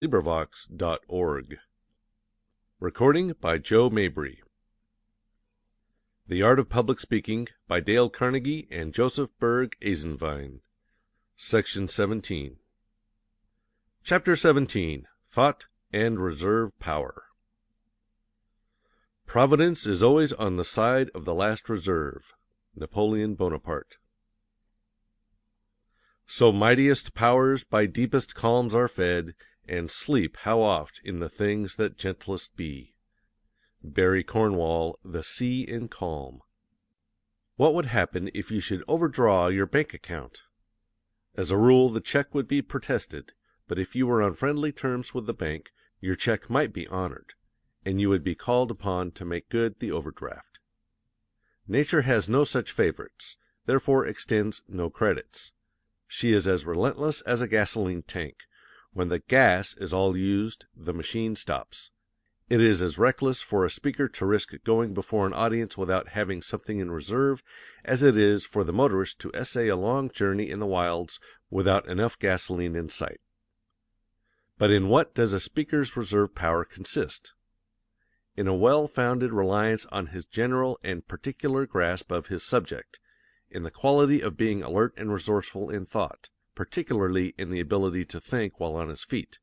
LibriVox.org. Recording by Joe Mabry. The Art of Public Speaking by Dale Carnegie and Joseph Berg Eisenwein. Section 17. Chapter 17. Thought and Reserve Power. Providence is always on the side of the last reserve. Napoleon Bonaparte. So mightiest powers by deepest calms are fed, and sleep how oft in the things that gentlest be. Barry Cornwall, The Sea in Calm. What would happen if you should overdraw your bank account? As a rule, the check would be protested, but if you were on friendly terms with the bank, your check might be honored, and you would be called upon to make good the overdraft. Nature has no such favorites, therefore extends no credits. She is as relentless as a gasoline tank. When the gas is all used, the machine stops. It is as reckless for a speaker to risk going before an audience without having something in reserve as it is for the motorist to essay a long journey in the wilds without enough gasoline in sight. But in what does a speaker's reserve power consist? In a well-founded reliance on his general and particular grasp of his subject, in the quality of being alert and resourceful in thought, particularly in the ability to think while on his feet,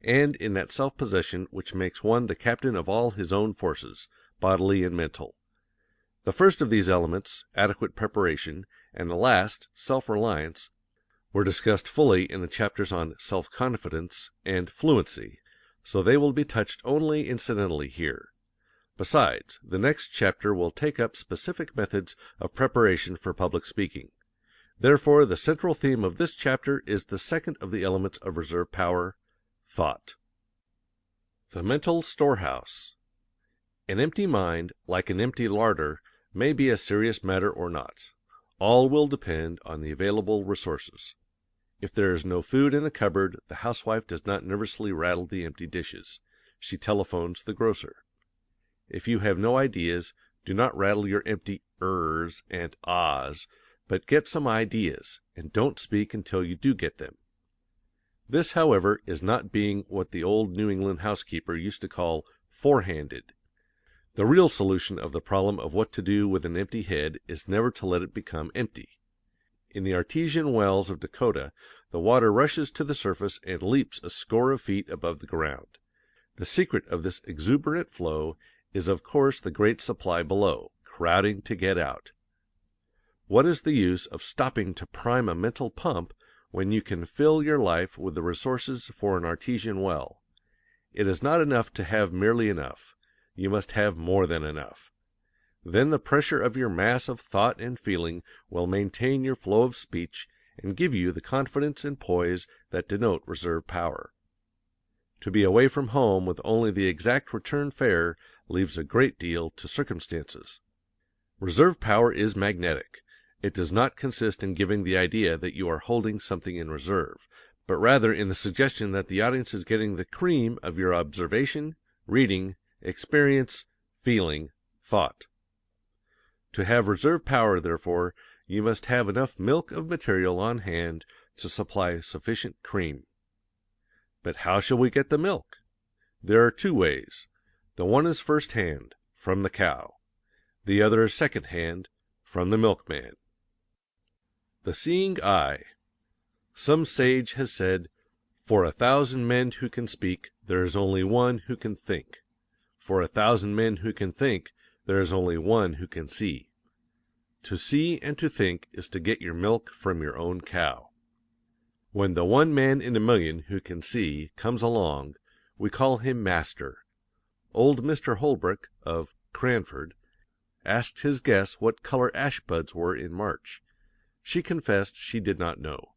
and in that self-possession which makes one the captain of all his own forces, bodily and mental. The first of these elements, adequate preparation, and the last, self-reliance, were discussed fully in the chapters on self-confidence and fluency, so they will be touched only incidentally here. Besides, the next chapter will take up specific methods of preparation for public speaking. Therefore, the central theme of this chapter is the second of the elements of reserve power, thought. The mental storehouse. An empty mind, like an empty larder, may be a serious matter or not. All will depend on the available resources. If there is no food in the cupboard, the housewife does not nervously rattle the empty dishes. She telephones the grocer. If you have no ideas, do not rattle your empty ers and ahs, but get some ideas, and don't speak until you do get them. This, however, is not being what the old New England housekeeper used to call forehanded. The real solution of the problem of what to do with an empty head is never to let it become empty. In the artesian wells of Dakota, the water rushes to the surface and leaps a score of feet above the ground. The secret of this exuberant flow is of course the great supply below, crowding to get out. What is the use of stopping to prime a mental pump when you can fill your life with the resources for an artesian well? It is not enough to have merely enough. You must have more than enough. Then the pressure of your mass of thought and feeling will maintain your flow of speech and give you the confidence and poise that denote reserve power. To be away from home with only the exact return fare leaves a great deal to circumstances. Reserve power is magnetic. It does not consist in giving the idea that you are holding something in reserve, but rather in the suggestion that the audience is getting the cream of your observation, reading, experience, feeling, thought. To have reserve power, therefore, you must have enough milk of material on hand to supply sufficient cream. But how shall we get the milk? There are two ways. The one is first hand, from the cow. The other is second hand, from the milkman. The seeing eye. Some sage has said, "For 1,000 men who can speak, there is only one who can think. For 1,000 men who can think, there is only one who can see." To see and to think is to get your milk from your own cow. When the one man in a million who can see comes along, we call him master. Old Mr. Holbrook, of Cranford, asked his guest what color ash buds were in March. She confessed she did not know,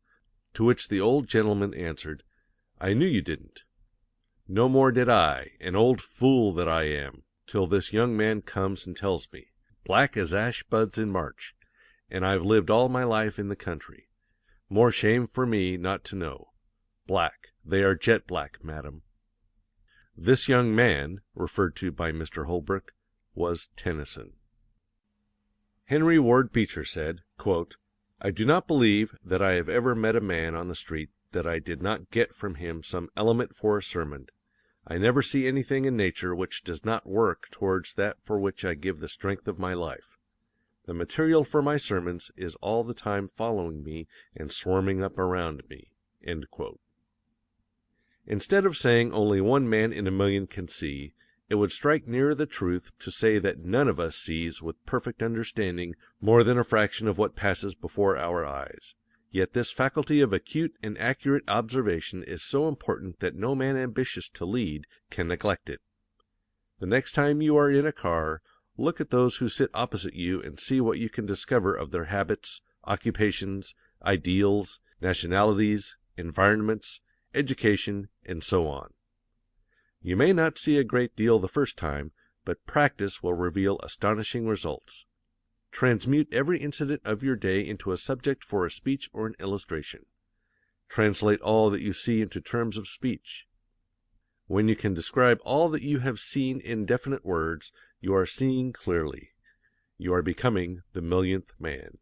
to which the old gentleman answered, "I knew you didn't." "No more did I, an old fool that I am, till this young man comes and tells me. Black as ash buds in March, and I've lived all my life in the country. More shame for me not to know. Black, they are jet black, madam." This young man, referred to by Mr. Holbrook, was Tennyson. Henry Ward Beecher said, quote, "I do not believe that I have ever met a man on the street that I did not get from him some element for a sermon. I never see anything in nature which does not work towards that for which I give the strength of my life. The material for my sermons is all the time following me and swarming up around me." End quote. Instead of saying only one man in a million can see, it would strike nearer the truth to say that none of us sees with perfect understanding more than a fraction of what passes before our eyes. Yet this faculty of acute and accurate observation is so important that no man ambitious to lead can neglect it. The next time you are in a car, look at those who sit opposite you and see what you can discover of their habits, occupations, ideals, nationalities, environments, education, and so on. You may not see a great deal the first time, but practice will reveal astonishing results. Transmute every incident of your day into a subject for a speech or an illustration. Translate all that you see into terms of speech. When you can describe all that you have seen in definite words, you are seeing clearly. You are becoming the millionth man.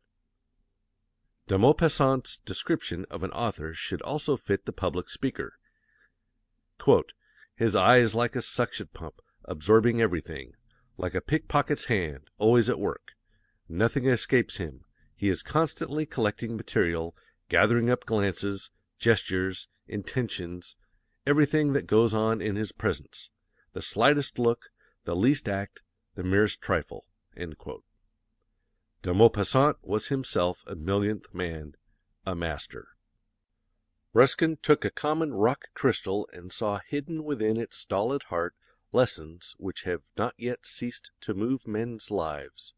De Maupassant's description of an author should also fit the public speaker. Quote, "His eye is like a suction pump, absorbing everything, like a pickpocket's hand, always at work. Nothing escapes him. He is constantly collecting material, gathering up glances, gestures, intentions, everything that goes on in his presence, the slightest look, the least act, the merest trifle." End quote. De Maupassant was himself a millionth man, a master. Ruskin took a common rock crystal and saw hidden within its stolid heart lessons which have not yet ceased to move men's lives.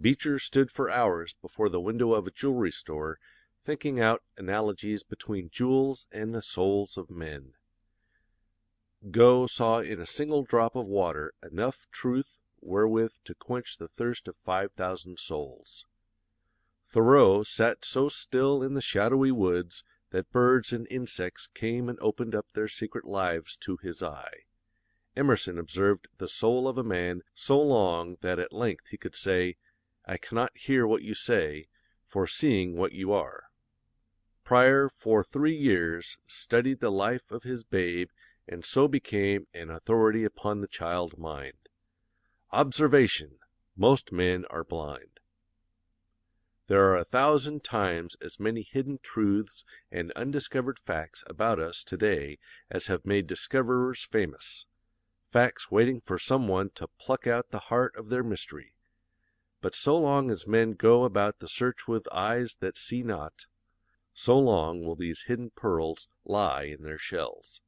Beecher stood for hours before the window of a jewelry store, thinking out analogies between jewels and the souls of men. Gough saw in a single drop of water enough truth wherewith to quench the thirst of 5,000 souls. Thoreau sat so still in the shadowy woods that birds and insects came and opened up their secret lives to his eye. Emerson observed the soul of a man so long that at length he could say, "I cannot hear what you say, foreseeing what you are." Prior for 3 years studied the life of his babe and so became an authority upon the child mind. Observation! Most men are blind. There are 1,000 times as many hidden truths and undiscovered facts about us today as have made discoverers famous, facts waiting for someone to pluck out the heart of their mystery. But so long as men go about the search with eyes that see not, so long will these hidden pearls lie in their shells.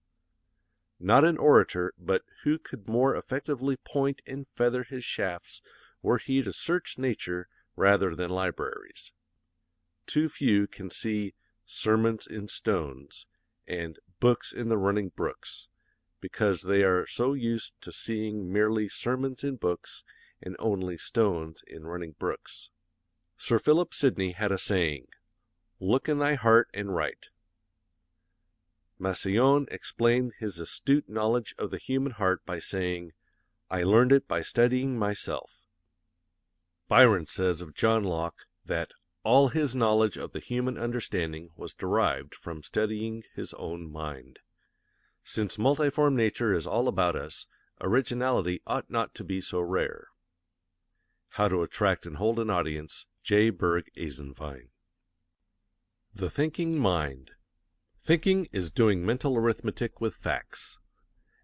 Not an orator, but who could more effectively point and feather his shafts were he to search nature rather than libraries? Too few can see sermons in stones and books in the running brooks, because they are so used to seeing merely sermons in books and only stones in running brooks. Sir Philip Sidney had a saying, "Look in thy heart and write." Massillon explained his astute knowledge of the human heart by saying, "I learned it by studying myself." Byron says of John Locke that all his knowledge of the human understanding was derived from studying his own mind. Since multiform nature is all about us, originality ought not to be so rare. How to Attract and Hold an Audience, J. Berg Eisenwein. The Thinking Mind. Thinking is doing mental arithmetic with facts.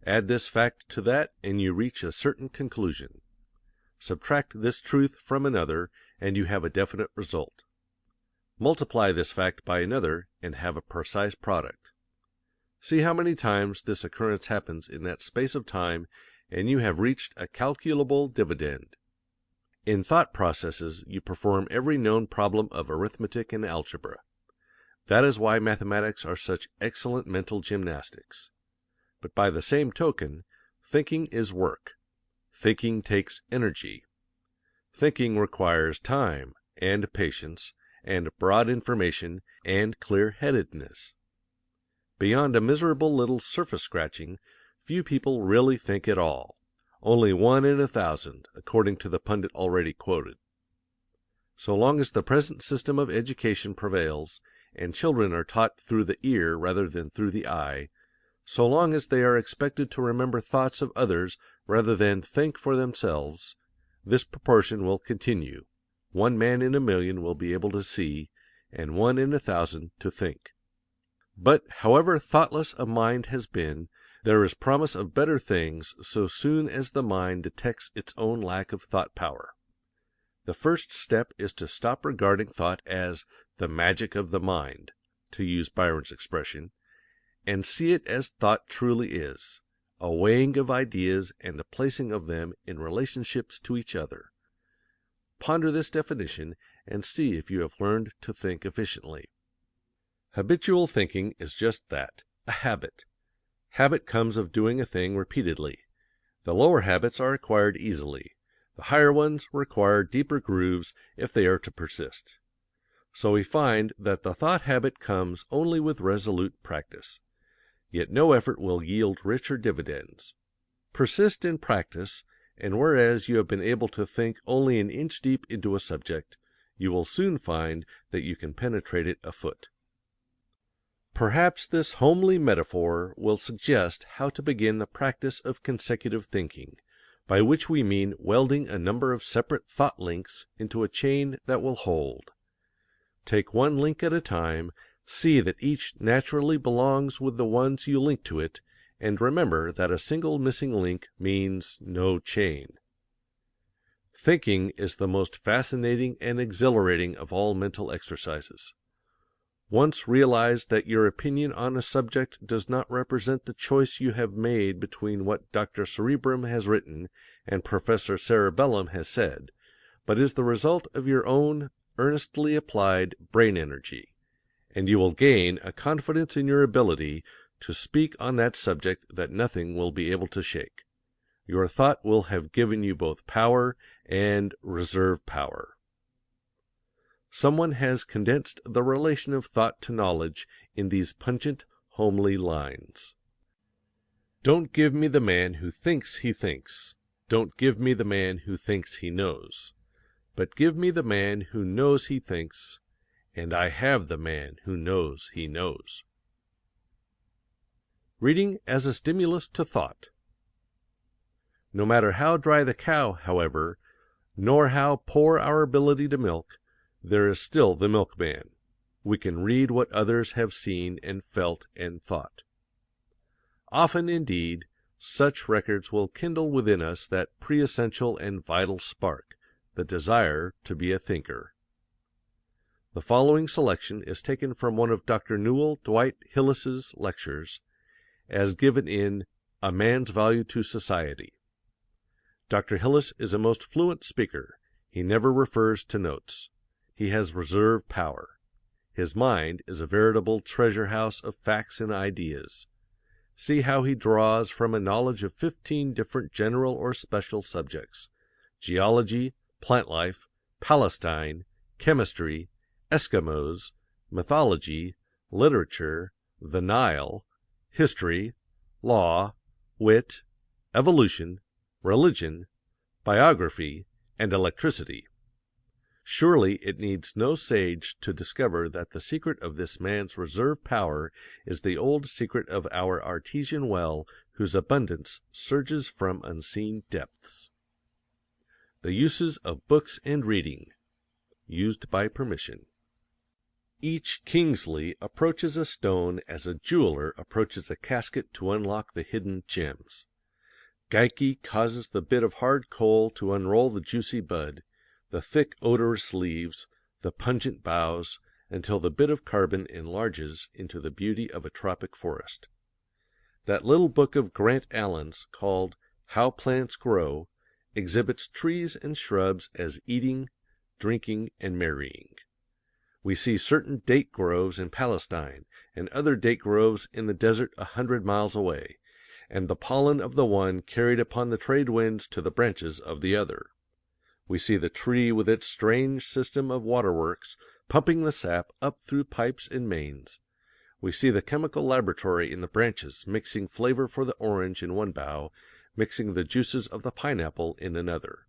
Add this fact to that, and you reach a certain conclusion. Subtract this truth from another, and you have a definite result. Multiply this fact by another, and have a precise product. See how many times this occurrence happens in that space of time, and you have reached a calculable dividend. In thought processes, you perform every known problem of arithmetic and algebra. That is why mathematics are such excellent mental gymnastics. But by the same token, thinking is work. Thinking takes energy. Thinking requires time, and patience, and broad information, and clear-headedness. Beyond a miserable little surface scratching, few people really think at all. Only 1 in 1,000, according to the pundit already quoted. So long as the present system of education prevails, and children are taught through the ear rather than through the eye, so long as they are expected to remember thoughts of others rather than think for themselves, this proportion will continue. 1 man in 1,000,000 will be able to see, and 1 in 1,000 to think. But however thoughtless a mind has been, there is promise of better things so soon as the mind detects its own lack of thought power. The first step is to stop regarding thought as the magic of the mind, to use Byron's expression, and see it as thought truly is, a weighing of ideas and a placing of them in relationships to each other. Ponder this definition and see if you have learned to think efficiently. Habitual thinking is just that, a habit. Habit comes of doing a thing repeatedly. The lower habits are acquired easily. The higher ones require deeper grooves if they are to persist. So we find that the thought habit comes only with resolute practice. Yet no effort will yield richer dividends. Persist in practice, and whereas you have been able to think only an inch deep into a subject, you will soon find that you can penetrate it a foot. Perhaps this homely metaphor will suggest how to begin the practice of consecutive thinking, by which we mean welding a number of separate thought links into a chain that will hold. Take one link at a time, see that each naturally belongs with the ones you link to it, and remember that a single missing link means no chain. Thinking is the most fascinating and exhilarating of all mental exercises. Once realize that your opinion on a subject does not represent the choice you have made between what Dr. Cerebrum has written and Professor Cerebellum has said, but is the result of your own earnestly applied brain energy, and you will gain a confidence in your ability to speak on that subject that nothing will be able to shake. Your thought will have given you both power and reserve power. Someone has condensed the relation of thought to knowledge in these pungent, homely lines. Don't give me the man who thinks he thinks. Don't give me the man who thinks he knows. But give me the man who knows he thinks, and I have the man who knows he knows. Reading as a stimulus to thought. No matter how dry the cow, however, nor how poor our ability to milk, there is still the milkman. We can read what others have seen and felt and thought. Often, indeed, such records will kindle within us that pre-essential and vital spark, the desire to be a thinker. The following selection is taken from one of Dr. Newell Dwight Hillis's lectures, as given in A Man's Value to Society. Dr. Hillis is a most fluent speaker. He never refers to notes. He has reserve power. His mind is a veritable treasure house of facts and ideas. See how he draws from a knowledge of 15 different general or special subjects: geology, plant life, Palestine, chemistry, Eskimos, mythology, literature, the Nile, history, law, wit, evolution, religion, biography, and electricity. Surely it needs no sage to discover that the secret of this man's reserve power is the old secret of our artesian well whose abundance surges from unseen depths. The uses of books and reading. Used by permission. Each Kingsley approaches a stone as a jeweler approaches a casket to unlock the hidden gems. Geikie causes the bit of hard coal to unroll the juicy bud, the thick odorous leaves, the pungent boughs, until the bit of carbon enlarges into the beauty of a tropic forest. That little book of Grant Allen's, called How Plants Grow, exhibits trees and shrubs as eating, drinking, and marrying. We see certain date groves in Palestine, and other date groves in the desert 100 miles away, and the pollen of the one carried upon the trade winds to the branches of the other. We see the tree with its strange system of waterworks pumping the sap up through pipes and mains. We see the chemical laboratory in the branches mixing flavor for the orange in one bough, mixing the juices of the pineapple in another.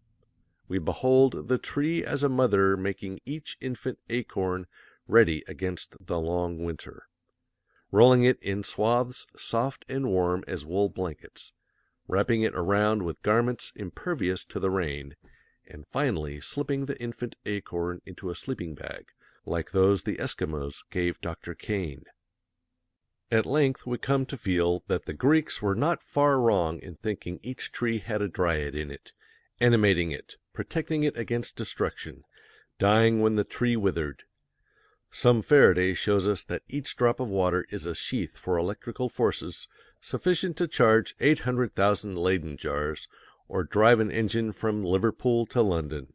We behold the tree as a mother making each infant acorn ready against the long winter. Rolling it in swathes soft and warm as wool blankets, wrapping it around with garments impervious to the rain, and finally slipping the infant acorn into a sleeping bag, like those the Eskimos gave Dr. Kane. At length we come to feel that the Greeks were not far wrong in thinking each tree had a dryad in it, animating it, protecting it against destruction, dying when the tree withered. Some Faraday shows us that each drop of water is a sheath for electrical forces sufficient to charge 800,000 Leyden jars, or drive an engine from Liverpool to London.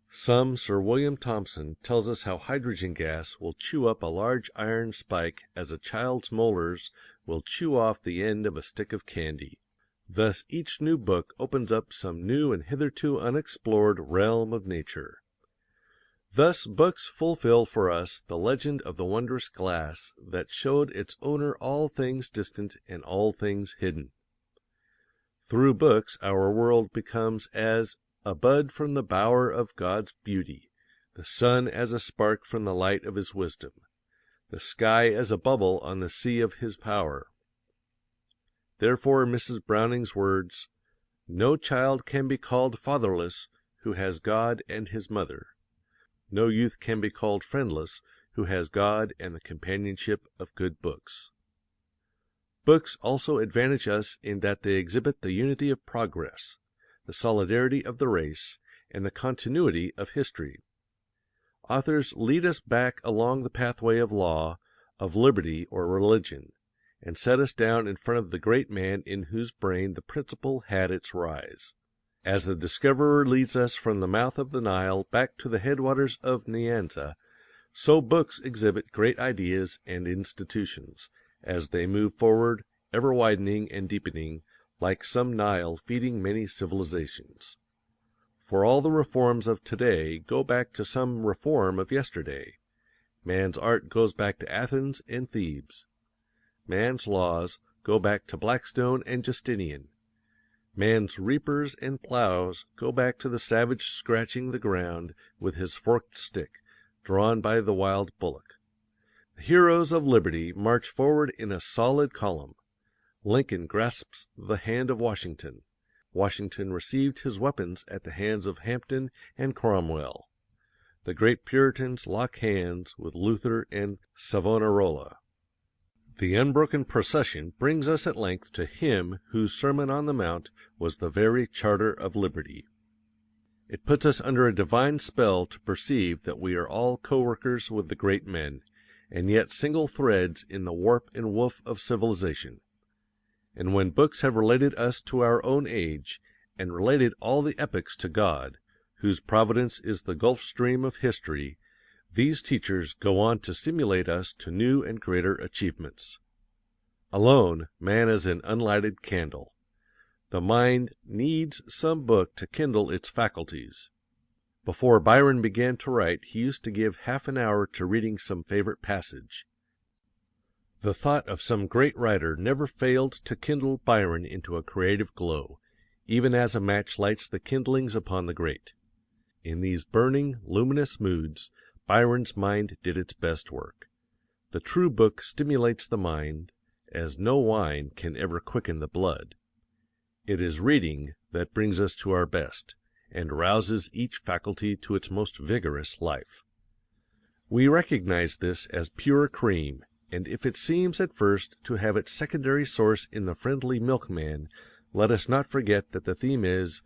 Some Sir William Thomson tells us how hydrogen gas will chew up a large iron spike as a child's molars will chew off the end of a stick of candy. Thus each new book opens up some new and hitherto unexplored realm of nature. Thus books fulfill for us the legend of the wondrous glass that showed its owner all things distant and all things hidden. Through books our world becomes as a bud from the bower of God's beauty, the sun as a spark from the light of his wisdom, the sky as a bubble on the sea of his power. Therefore Mrs. Browning's words, "No child can be called fatherless who has God and his mother. No youth can be called friendless who has God and the companionship of good books." Books also advantage us in that they exhibit the unity of progress, the solidarity of the race, and the continuity of history. Authors lead us back along the pathway of law, of liberty or religion, and set us down in front of the great man in whose brain the principle had its rise. As the discoverer leads us from the mouth of the Nile back to the headwaters of Nyanza, so books exhibit great ideas and institutions, as they move forward, ever widening and deepening, like some Nile feeding many civilizations. For all the reforms of today go back to some reform of yesterday. Man's art goes back to Athens and Thebes. Man's laws go back to Blackstone and Justinian. Man's reapers and plows go back to the savage scratching the ground with his forked stick, drawn by the wild bullock. The heroes of liberty march forward in a solid column. Lincoln grasps the hand of Washington. Washington received his weapons at the hands of Hampden and Cromwell. The great Puritans lock hands with Luther and Savonarola. The unbroken procession brings us at length to him whose Sermon on the Mount was the very charter of liberty. It puts us under a divine spell to perceive that we are all co-workers with the great men, and yet single threads in the warp and woof of civilization. And when books have related us to our own age, and related all the epochs to God, whose providence is the Gulf Stream of history, these teachers go on to stimulate us to new and greater achievements. Alone, man is an unlighted candle. The mind needs some book to kindle its faculties. Before Byron began to write, he used to give half an hour to reading some favorite passage. The thought of some great writer never failed to kindle Byron into a creative glow, even as a match lights the kindlings upon the grate. In these burning, luminous moods, Byron's mind did its best work. The true book stimulates the mind, as no wine can ever quicken the blood. It is reading that brings us to our best, and rouses each faculty to its most vigorous life. We recognize this as pure cream, and if it seems at first to have its secondary source in the friendly milkman, let us not forget that the theme is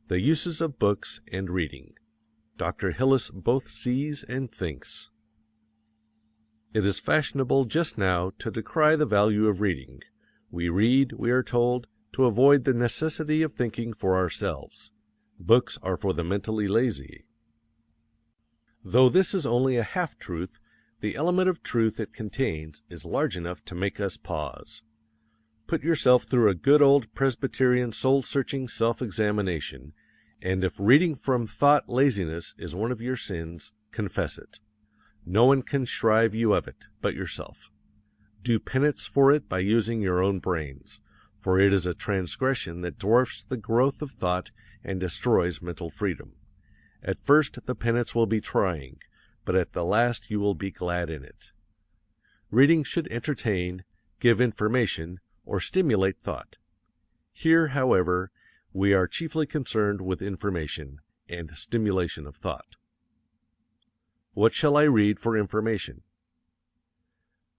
the uses of books and reading. Dr. Hillis both sees and thinks. It is fashionable just now to decry the value of reading. We read, we are told, to avoid the necessity of thinking for ourselves. Books are for the mentally lazy. Though this is only a half-truth, the element of truth it contains is large enough to make us pause. Put yourself through a good old Presbyterian soul-searching self-examination, and if reading from thought laziness is one of your sins, confess it. No one can shrive you of it but yourself. Do penance for it by using your own brains, for it is a transgression that dwarfs the growth of thought and destroys mental freedom. At first the penance will be trying, but at the last you will be glad in it. Reading should entertain, give information, or stimulate thought. Here, however, we are chiefly concerned with information and stimulation of thought. What shall I read for information?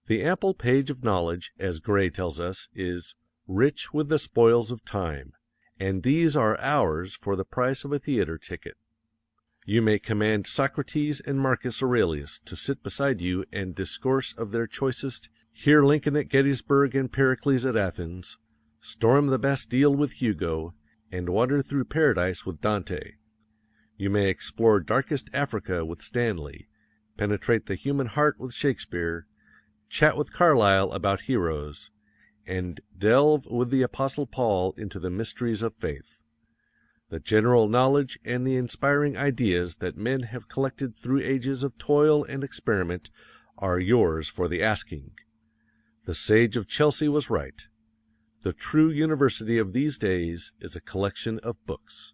The ample page of knowledge, as Gray tells us, is rich with the spoils of time, and these are ours for the price of a theater ticket. You may command Socrates and Marcus Aurelius to sit beside you and discourse of their choicest, hear Lincoln at Gettysburg and Pericles at Athens, storm the Bastille with Hugo, and wander through paradise with Dante. You may explore darkest Africa with Stanley, penetrate the human heart with Shakespeare, chat with Carlyle about heroes, and delve with the Apostle Paul into the mysteries of faith. The general knowledge and the inspiring ideas that men have collected through ages of toil and experiment are yours for the asking. The sage of Chelsea was right. The true university of these days is a collection of books.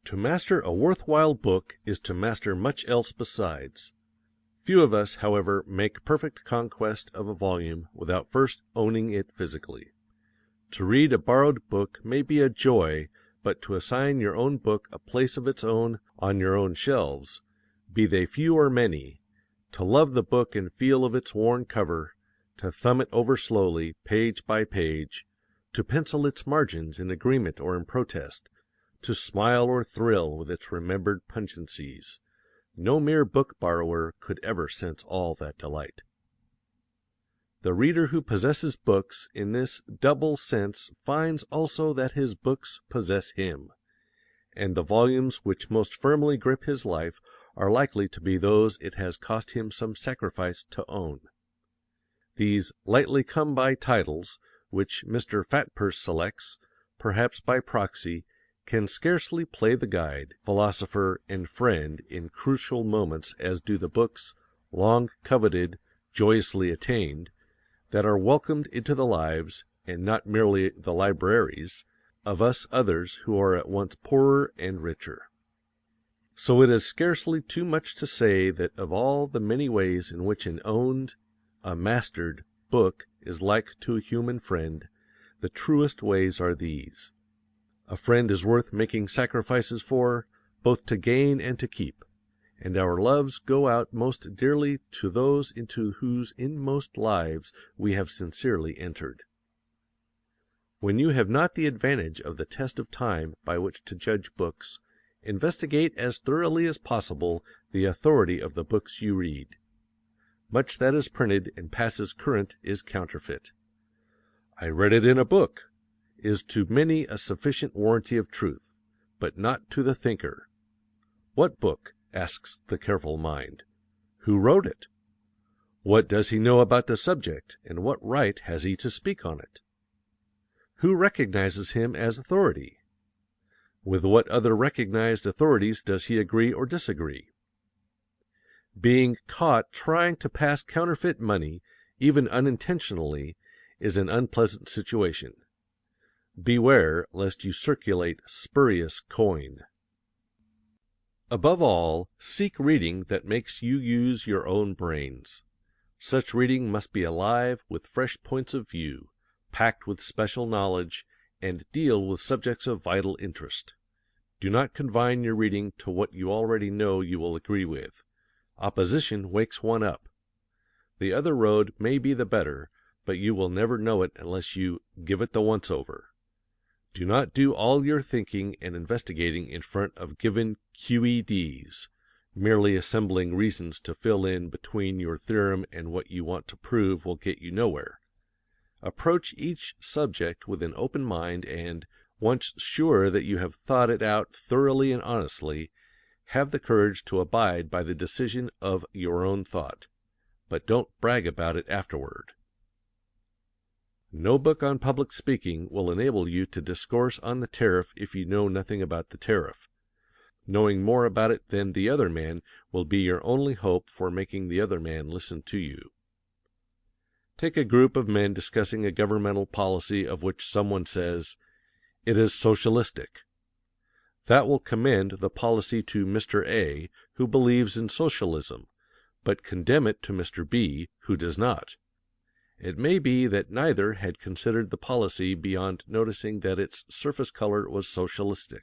To master a worthwhile book is to master much else besides. Few of us, however, make perfect conquest of a volume without first owning it physically. To read a borrowed book may be a joy, but to assign your own book a place of its own on your own shelves, be they few or many, to love the book and feel of its worn cover, to thumb it over slowly, page by page, to pencil its margins in agreement or in protest, to smile or thrill with its remembered pungencies, no mere book borrower could ever sense all that delight. The reader who possesses books in this double sense finds also that his books possess him, and the volumes which most firmly grip his life are likely to be those it has cost him some sacrifice to own. These lightly come by titles, which Mr. Fatpurse selects, perhaps by proxy, can scarcely play the guide, philosopher, and friend in crucial moments as do the books, long coveted, joyously attained, that are welcomed into the lives, and not merely the libraries, of us others who are at once poorer and richer. So it is scarcely too much to say that of all the many ways in which an owned, a mastered, book is like to a human friend, the truest ways are these. A friend is worth making sacrifices for, both to gain and to keep, and our loves go out most dearly to those into whose inmost lives we have sincerely entered. When you have not the advantage of the test of time by which to judge books, investigate as thoroughly as possible the authority of the books you read. Much that is printed and passes current is counterfeit. I read it in a book is to many a sufficient warranty of truth, but not to the thinker. What book? Asks the careful mind. Who wrote it? What does he know about the subject, and what right has he to speak on it? Who recognizes him as authority? With what other recognized authorities does he agree or disagree? Being caught trying to pass counterfeit money, even unintentionally, is an unpleasant situation. Beware lest you circulate spurious coin. Above all, seek reading that makes you use your own brains. Such reading must be alive with fresh points of view, packed with special knowledge, and deal with subjects of vital interest. Do not confine your reading to what you already know you will agree with. Opposition wakes one up. The other road may be the better, but you will never know it unless you give it the once-over. Do not do all your thinking and investigating in front of given QEDs, merely assembling reasons to fill in between your theorem and what you want to prove will get you nowhere. Approach each subject with an open mind and, once sure that you have thought it out thoroughly and honestly, have the courage to abide by the decision of your own thought, but don't brag about it afterward. No book on public speaking will enable you to discourse on the tariff if you know nothing about the tariff. Knowing more about it than the other man will be your only hope for making the other man listen to you. Take a group of men discussing a governmental policy of which someone says, "It is socialistic." That will commend the policy to Mr. A, who believes in socialism, but condemn it to Mr. B, who does not. It may be that neither had considered the policy beyond noticing that its surface color was socialistic.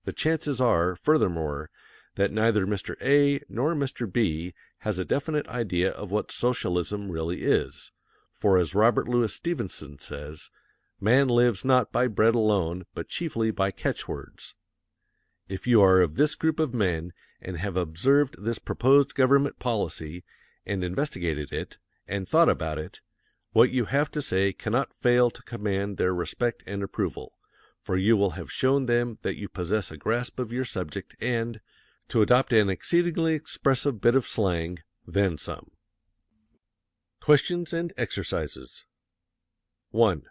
The chances are, furthermore, that neither Mr. A nor Mr. B has a definite idea of what socialism really is, for as Robert Louis Stevenson says, man lives not by bread alone, but chiefly by catchwords. If you are of this group of men and have observed this proposed government policy, and investigated it, and thought about it, what you have to say cannot fail to command their respect and approval, for you will have shown them that you possess a grasp of your subject and, to adopt an exceedingly expressive bit of slang, then some. Questions and exercises. 1.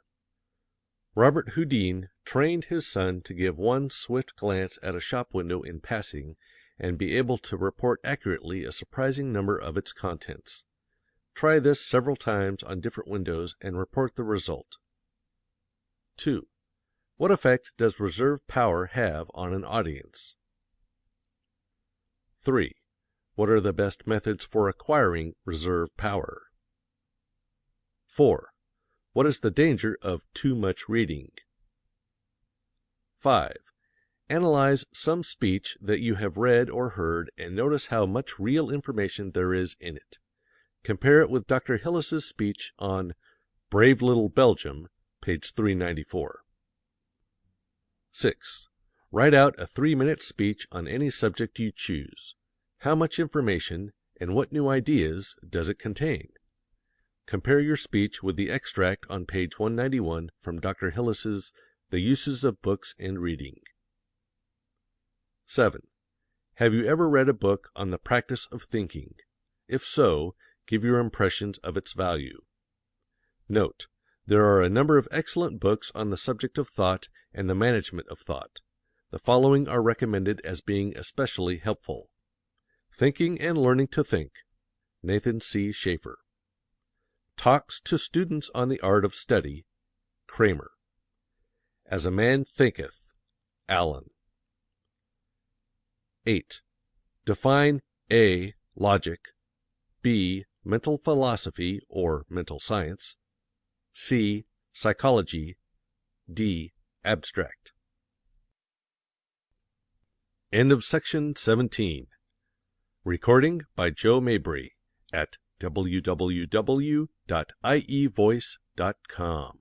Robert Houdin trained his son to give one swift glance at a shop window in passing and be able to report accurately a surprising number of its contents. Try this several times on different windows and report the result. 2. What effect does reserve power have on an audience? 3. What are the best methods for acquiring reserve power? 4. What is the danger of too much reading? 5. Analyze some speech that you have read or heard and notice how much real information there is in it. Compare it with Dr. Hillis's speech on Brave Little Belgium, page 394. 6. Write out a 3-minute speech on any subject you choose. How much information and what new ideas does it contain? Compare your speech with the extract on page 191 from Dr. Hillis's The Uses of Books and Reading. 7. Have you ever read a book on the practice of thinking? If so, give your impressions of its value. Note, there are a number of excellent books on the subject of thought and the management of thought. The following are recommended as being especially helpful. Thinking and Learning to Think, Nathan C. Schaefer. Talks to Students on the Art of Study, Kramer. As a Man Thinketh, Allen. 8. Define A. Logic, B. Mental philosophy or mental science, C. Psychology, D. Abstract. End of section 17. Recording by Joe Mabry at www.ievoice.com.